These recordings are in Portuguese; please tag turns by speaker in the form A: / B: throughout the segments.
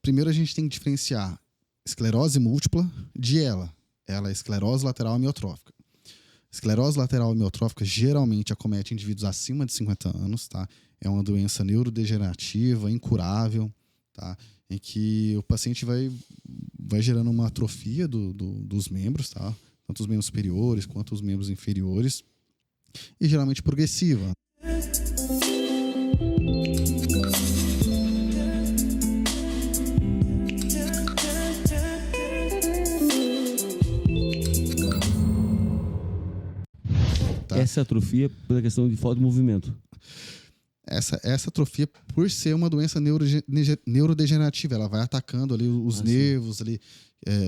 A: primeiro a gente tem que diferenciar esclerose múltipla de ela. Ela é esclerose lateral amiotrófica. Esclerose lateral amiotrófica geralmente acomete indivíduos acima de 50 anos, tá? É uma doença neurodegenerativa, incurável, tá? Em que o paciente vai gerando uma atrofia dos membros, tá? Tanto os membros superiores quanto os membros inferiores, e geralmente progressiva.
B: Tá? Essa atrofia pela questão de falta de movimento.
A: Essa atrofia, por ser uma doença neurodegenerativa, ela vai atacando ali os nervos ali,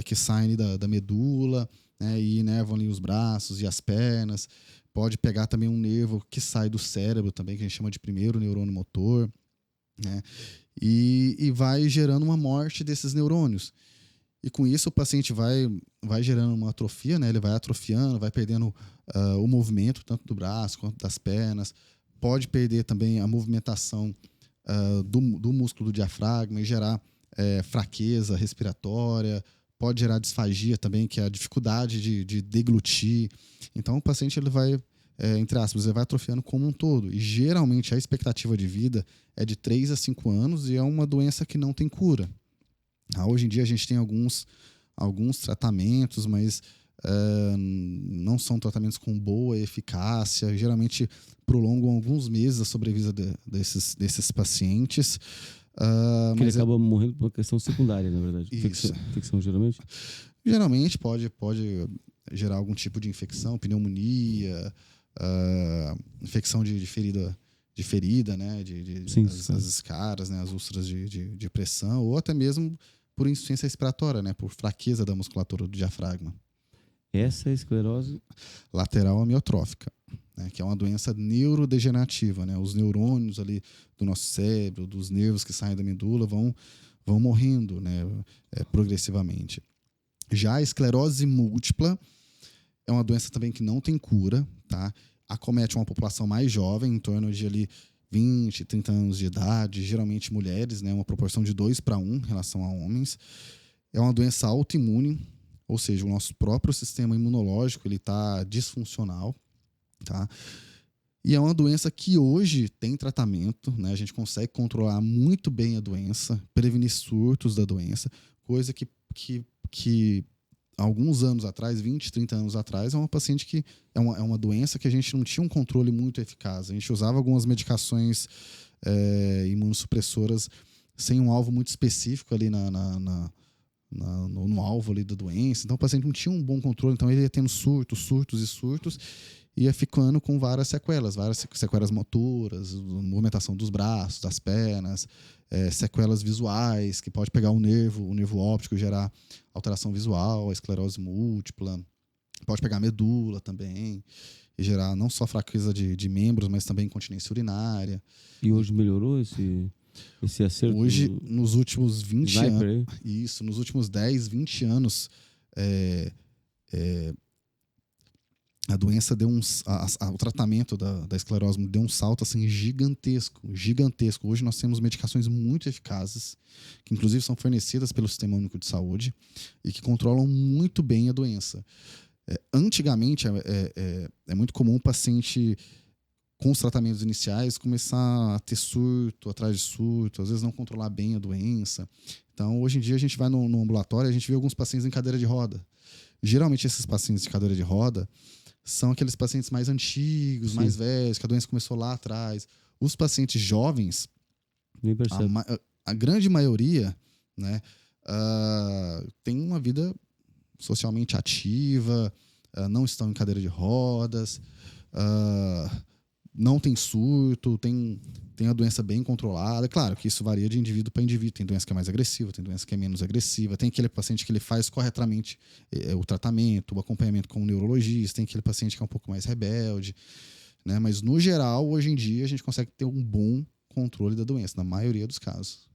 A: que saem da medula, né, e inervam ali os braços e as pernas. Pode pegar também um nervo que sai do cérebro também, que a gente chama de primeiro neurônio motor, né, e vai gerando uma morte desses neurônios. E com isso o paciente vai gerando uma atrofia, né? Ele vai atrofiando, vai perdendo o movimento tanto do braço quanto das pernas. Pode perder também a movimentação do músculo do diafragma e gerar fraqueza respiratória. Pode gerar disfagia também, que é a dificuldade de deglutir. Então o paciente ele vai, entre aspas, ele vai atrofiando como um todo. E geralmente a expectativa de vida é de 3 a 5 anos e é uma doença que não tem cura. Hoje em dia a gente tem alguns tratamentos, mas não são tratamentos com boa eficácia. Geralmente prolongam alguns meses a sobrevida desses pacientes.
B: Ele acaba morrendo por uma questão secundária, na verdade.
A: Isso.
B: Infecção, geralmente?
A: Geralmente pode gerar algum tipo de infecção, pneumonia, infecção de ferida, né? As escaras, né? As úlceras de pressão, ou até mesmo por insuficiência respiratória, né? Por fraqueza da musculatura do diafragma.
B: Essa é a esclerose
A: lateral amiotrófica, né? Que é uma doença neurodegenerativa, né? Os neurônios ali do nosso cérebro, dos nervos que saem da medula vão morrendo, né? Progressivamente. Já a esclerose múltipla é uma doença também que não tem cura, tá? Acomete uma população mais jovem, em torno de ali 20, 30 anos de idade, geralmente mulheres, né? Uma proporção de 2:1 em relação a homens. É uma doença autoimune, ou seja, o nosso próprio sistema imunológico ele está disfuncional, tá? E é uma doença que hoje tem tratamento, né? A gente consegue controlar muito bem a doença, prevenir surtos da doença, coisa que alguns anos atrás, 20, 30 anos atrás, é uma paciente que é uma doença que a gente não tinha um controle muito eficaz. A gente usava algumas medicações imunossupressoras sem um alvo muito específico ali no alvo ali da doença. Então o paciente não tinha um bom controle, então ele ia tendo surtos e ia ficando com várias sequelas motoras, movimentação dos braços, das pernas, sequelas visuais, que pode pegar o nervo óptico e gerar alteração visual, a esclerose múltipla, pode pegar a medula também e gerar não só fraqueza de membros, mas também incontinência urinária.
B: E hoje melhorou esse acerto?
A: Hoje, nos últimos 20 anos, nos últimos 10, 20 anos, a doença deu o tratamento da esclerose deu um salto assim gigantesco. Hoje nós temos medicações muito eficazes, que inclusive são fornecidas pelo Sistema Único de Saúde e que controlam muito bem a doença. Antigamente, é muito comum o paciente, com os tratamentos iniciais, começar a ter surto atrás de surto, às vezes não controlar bem a doença. Então, hoje em dia, a gente vai no ambulatório e a gente vê alguns pacientes em cadeira de roda. Geralmente, esses pacientes de cadeira de roda são aqueles pacientes mais antigos, Sim. mais velhos, que a doença começou lá atrás. Os pacientes jovens, a grande maioria, né, tem uma vida socialmente ativa, não estão em cadeira de rodas, não tem surto, tem a doença bem controlada. Claro que isso varia de indivíduo para indivíduo. Tem doença que é mais agressiva, tem doença que é menos agressiva. Tem aquele paciente que ele faz corretamente o tratamento, o acompanhamento com o neurologista. Tem aquele paciente que é um pouco mais rebelde, né? Mas, no geral, hoje em dia, a gente consegue ter um bom controle da doença, na maioria dos casos.